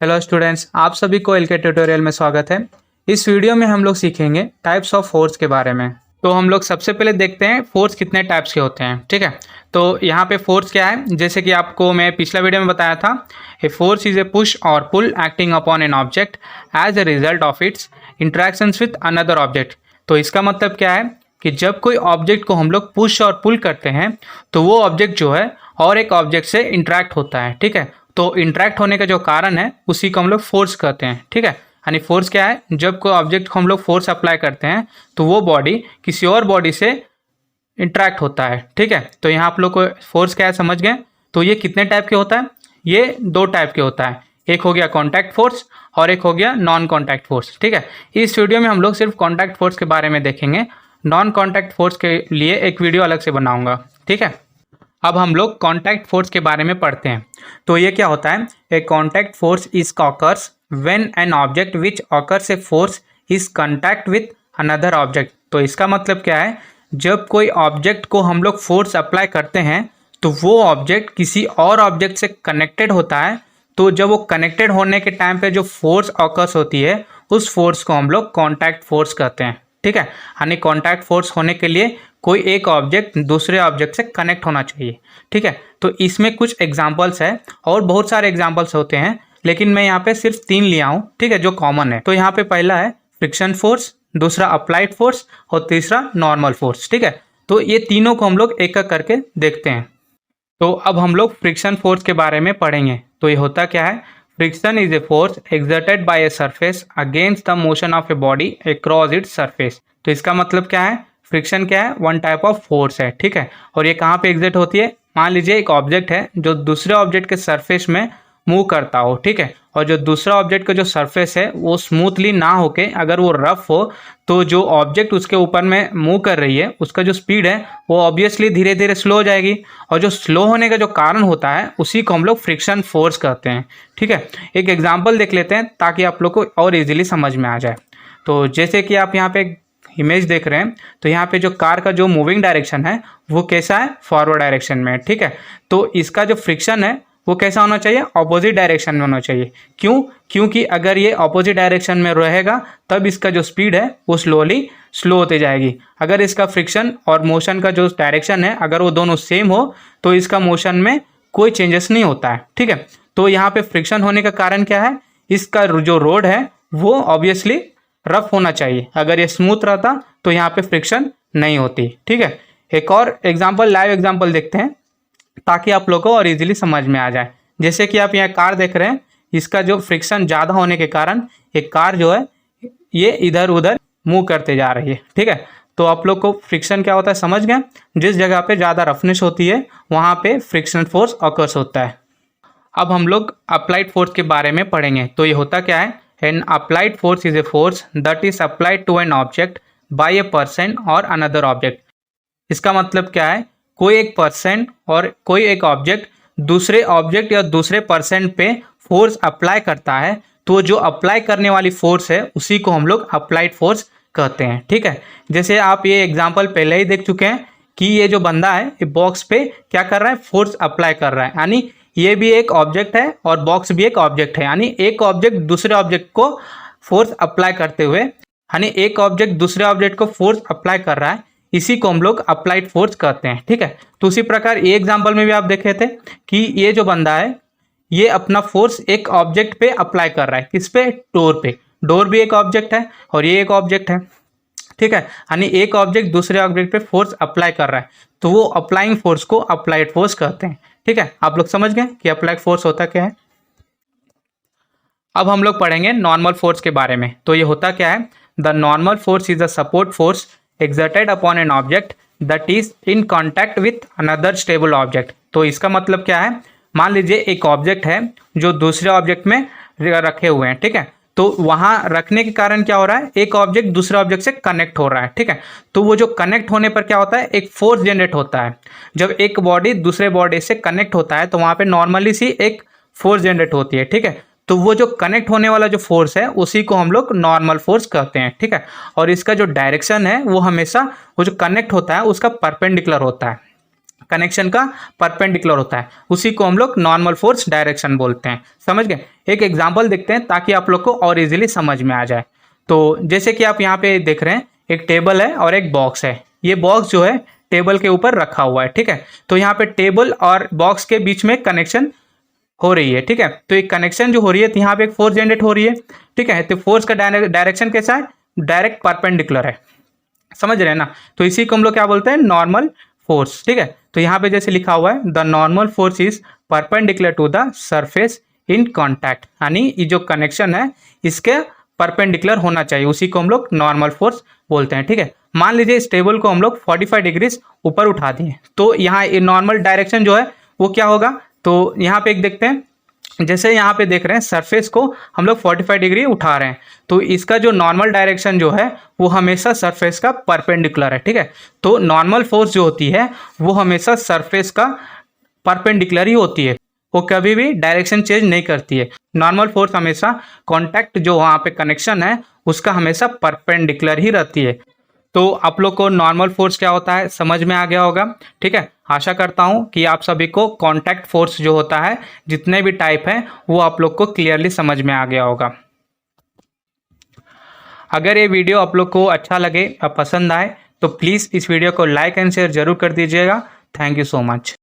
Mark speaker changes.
Speaker 1: Hello students, आप सभी को एलके ट्यूटोरियल में स्वागत है। इस वीडियो में हम लोग सीखेंगे टाइप्स ऑफ फोर्स के बारे में। तो हम लोग सबसे पहले देखते हैं फोर्स कितने टाइप्स के होते हैं। ठीक है, तो यहाँ पे फोर्स क्या है, जैसे कि आपको मैं पिछला वीडियो में बताया था, a force is a push और pull acting upon an object as a result of its interactions with another object. तो इसका मतलब क्या है कि जब कोई ऑब्जेक्ट को हम लोग पुश और पुल करते हैं तो वो ऑब्जेक्ट जो है और एक ऑब्जेक्ट से इंटरेक्ट होता है। ठीक है, तो इंटरेक्ट होने का जो कारण है उसी को हम लोग फोर्स कहते हैं। ठीक है, यानी फोर्स क्या है, जब कोई ऑब्जेक्ट को हम लोग फोर्स अप्लाई करते हैं तो वो बॉडी किसी और बॉडी से इंटरेक्ट होता है। ठीक है, तो यहाँ आप लोग को फोर्स क्या है समझ गए। तो ये कितने टाइप के होता है, ये दो टाइप के होता है, एक हो गया कॉन्टैक्ट फोर्स और एक हो गया नॉन कॉन्टैक्ट फोर्स। ठीक है, इस वीडियो में हम लोग सिर्फ कॉन्टैक्ट फोर्स के बारे में देखेंगे, नॉन कॉन्टैक्ट फोर्स के लिए एक वीडियो अलग से बनाऊंगा। ठीक है, अब हम लोग कॉन्टैक्ट फोर्स के बारे में पढ़ते हैं। तो ये क्या होता है, a contact force is occurs when an object which occurs a force is contact with another object. तो इसका मतलब क्या है, जब कोई ऑब्जेक्ट को हम लोग फोर्स अप्लाई करते हैं तो वो ऑब्जेक्ट किसी और ऑब्जेक्ट से कनेक्टेड होता है। तो जब वो कनेक्टेड होने के टाइम पे जो फोर्स ऑकर्स होती है उस फोर्स को हम लोग कॉन्टैक्ट फोर्स कहते हैं। ठीक है, यानी कॉन्टैक्ट फोर्स होने के लिए कोई एक ऑब्जेक्ट दूसरे ऑब्जेक्ट से कनेक्ट होना चाहिए। ठीक है, तो इसमें कुछ एग्जांपल्स है और बहुत सारे एग्जांपल्स होते हैं, लेकिन मैं यहाँ पे सिर्फ 3 लिया हूँ। ठीक है, जो कॉमन है। तो यहाँ पे पहला है फ्रिक्शन फोर्स, दूसरा अप्लाइड फोर्स और तीसरा नॉर्मल फोर्स। ठीक है, तो ये तीनों को हम लोग एक एक करके देखते हैं। तो अब हम लोग फ्रिक्शन फोर्स के बारे में पढ़ेंगे। तो ये होता क्या है, friction is a force exerted by a surface against the motion of a body across its surface. तो इसका मतलब क्या है, फ्रिक्शन क्या है, वन टाइप ऑफ फोर्स है। ठीक है, और ये कहाँ पे एग्जर्ट होती है, मान लीजिए एक ऑब्जेक्ट है जो दूसरे ऑब्जेक्ट के सरफेस में मूव करता हो। ठीक है, और जो दूसरा ऑब्जेक्ट का जो सरफेस है वो स्मूथली ना होके अगर वो रफ हो तो जो ऑब्जेक्ट उसके ऊपर में मूव कर रही है उसका जो स्पीड है वो ऑब्वियसली धीरे धीरे स्लो हो जाएगी, और जो स्लो होने का जो कारण होता है उसी को हम लोग फ्रिक्शन फोर्स कहते हैं। ठीक है, एक एग्जाम्पल देख लेते हैं ताकि आप लोग को और इजीली समझ में आ जाए। तो जैसे कि आप यहाँ पे इमेज देख रहे हैं, तो यहाँ पे जो कार का जो मूविंग डायरेक्शन है वो कैसा है, फॉरवर्ड डायरेक्शन में। ठीक है, तो इसका जो फ्रिक्शन है वो कैसा होना चाहिए, ऑपोजिट डायरेक्शन में होना चाहिए। क्यों, क्योंकि अगर ये ऑपोजिट डायरेक्शन में रहेगा तब इसका जो स्पीड है वो स्लो होती जाएगी। अगर इसका फ्रिक्शन और मोशन का जो डायरेक्शन है अगर वो दोनों सेम हो तो इसका मोशन में कोई चेंजेस नहीं होता है। ठीक है, तो यहाँ पे फ्रिक्शन होने का कारण क्या है, इसका जो रोड है वो ऑब्वियसली रफ होना चाहिए। अगर ये स्मूथ रहता तो यहाँ पे फ्रिक्शन नहीं होती। ठीक है, एक और एग्जांपल, लाइव एग्जांपल देखते हैं ताकि आप लोगों को और इजीली समझ में आ जाए। जैसे कि आप यहाँ कार देख रहे हैं, इसका जो फ्रिक्शन ज़्यादा होने के कारण एक कार जो है ये इधर उधर मूव करते जा रही है। ठीक है, तो आप लोग को फ्रिक्शन क्या होता है समझ गए, जिस जगह पे ज़्यादा रफनेस होती है वहाँ पे फ्रिक्शन फोर्स ऑकर्स होता है। अब हम लोग अप्लाइड फोर्स के बारे में पढ़ेंगे। तो ये होता क्या है, an applied force is a force that is applied to an object by a person और अनदर ऑब्जेक्ट। इसका मतलब क्या है, कोई एक पर्सन और कोई एक ऑब्जेक्ट दूसरे ऑब्जेक्ट या दूसरे पर्सन पे फोर्स अप्लाई करता है तो जो अप्लाई करने वाली फोर्स है उसी को हम लोग अप्लाइड फोर्स कहते हैं। ठीक है, जैसे आप ये एग्जांपल पहले ही देख चुके हैं कि ये जो बंदा है ये बॉक्स पे क्या कर रहा है, फोर्स अप्लाई कर रहा है। यानी ये भी एक ऑब्जेक्ट है और बॉक्स भी एक ऑब्जेक्ट है, यानी एक ऑब्जेक्ट दूसरे ऑब्जेक्ट को फोर्स अप्लाई करते हुए, यानी एक ऑब्जेक्ट दूसरे ऑब्जेक्ट को फोर्स अप्लाई कर रहा है, इसी को हम लोग अप्लाइड फोर्स कहते हैं। ठीक है, तो उसी प्रकार ये एग्जांपल में भी आप देखे थे कि ये जो बंदा है ये अपना फोर्स एक ऑब्जेक्ट पे अप्लाई कर रहा है, किस पे, डोर पे। डोर भी एक ऑब्जेक्ट है और ये एक ऑब्जेक्ट है। ठीक है, यानी एक ऑब्जेक्ट दूसरे ऑब्जेक्ट पे फोर्स अप्लाई कर रहा है तो वो अप्लाइंग फोर्स को अप्लाइड फोर्स कहते हैं। ठीक है, आप लोग समझ गए कि अप्लाइड फोर्स होता क्या है। अब हम लोग पढ़ेंगे नॉर्मल फोर्स के बारे में। तो ये होता क्या है, the normal force is a support force exerted upon an object that is in contact with another stable object। तो इसका मतलब क्या है, मान लीजिए एक ऑब्जेक्ट है जो दूसरे ऑब्जेक्ट में रखे हुए हैं। ठीक है, तो वहां रखने के कारण क्या हो रहा है, एक ऑब्जेक्ट दूसरे ऑब्जेक्ट से कनेक्ट हो रहा है। ठीक है, तो वो जो कनेक्ट होने पर क्या होता है, एक फोर्स जनरेट होता है। जब एक बॉडी दूसरे बॉडी से कनेक्ट होता है तो वहां पे नॉर्मली सी एक फोर्स जनरेट होती है। ठीक है, तो वो जो कनेक्ट होने वाला जो फोर्स है उसी को हम लोग नॉर्मल फोर्स कहते हैं। ठीक है, और इसका जो डायरेक्शन है वो हमेशा वो जो कनेक्ट होता है उसका परपेंडिकुलर होता है। कनेक्शन का परपेंडिकुलर होता है, उसी को हम लोग नॉर्मल फोर्स डायरेक्शन बोलते हैं। समझ गए? एक एग्जांपल देखते हैं ताकि आप लोग को और इजीली समझ में आ जाए। तो जैसे कि आप यहाँ पे देख रहे हैं, एक टेबल है और एक बॉक्स है। ये बॉक्स जो है टेबल के ऊपर रखा हुआ है, ठीक है। तो यहाँ पे टेबल और बॉक्स के बीच में कनेक्शन हो रही है, ठीक है। तो एक कनेक्शन जो हो रही है, तो यहाँ पे एक फोर्स जनरेट हो रही है, ठीक है। तो फोर्स का डायरेक्शन कैसा है? डायरेक्ट परपेंडिकुलर है। समझ रहे हैं ना? तो इसी को हम लोग क्या बोलते हैं? नॉर्मल फोर्स, ठीक है। तो यहाँ पे जैसे लिखा हुआ है, the normal force is perpendicular to the surface in contact, यानी ये जो कनेक्शन है इसके परपेंडिकुलर होना चाहिए, उसी को हम लोग नॉर्मल फोर्स बोलते हैं, ठीक है। मान लीजिए इस टेबल को हम लोग 45 डिग्रीज ऊपर उठा दिए, तो यहाँ ये नॉर्मल डायरेक्शन जो है वो क्या होगा? तो यहाँ पे एक देखते हैं, जैसे यहाँ पे देख रहे हैं सरफेस को हम लोग 45 डिग्री उठा रहे हैं, तो इसका जो नॉर्मल डायरेक्शन जो है वो हमेशा सरफेस का परपेंडिकुलर है, ठीक है। तो नॉर्मल फोर्स जो होती है वो हमेशा सरफेस का परपेंडिकुलर ही होती है, वो कभी भी डायरेक्शन चेंज नहीं करती है। नॉर्मल फोर्स हमेशा कॉन्टैक्ट जो वहाँ पे कनेक्शन है उसका हमेशा परपेंडिकुलर ही रहती है। तो आप लोग को नॉर्मल फोर्स क्या होता है समझ में आ गया होगा, ठीक है। आशा करता हूँ कि आप सभी को कांटेक्ट फोर्स जो होता है जितने भी टाइप हैं वो आप लोग को क्लियरली समझ में आ गया होगा। अगर ये वीडियो आप लोग को अच्छा लगे और पसंद आए तो प्लीज़ इस वीडियो को लाइक एंड शेयर जरूर कर दीजिएगा। Thank you so much.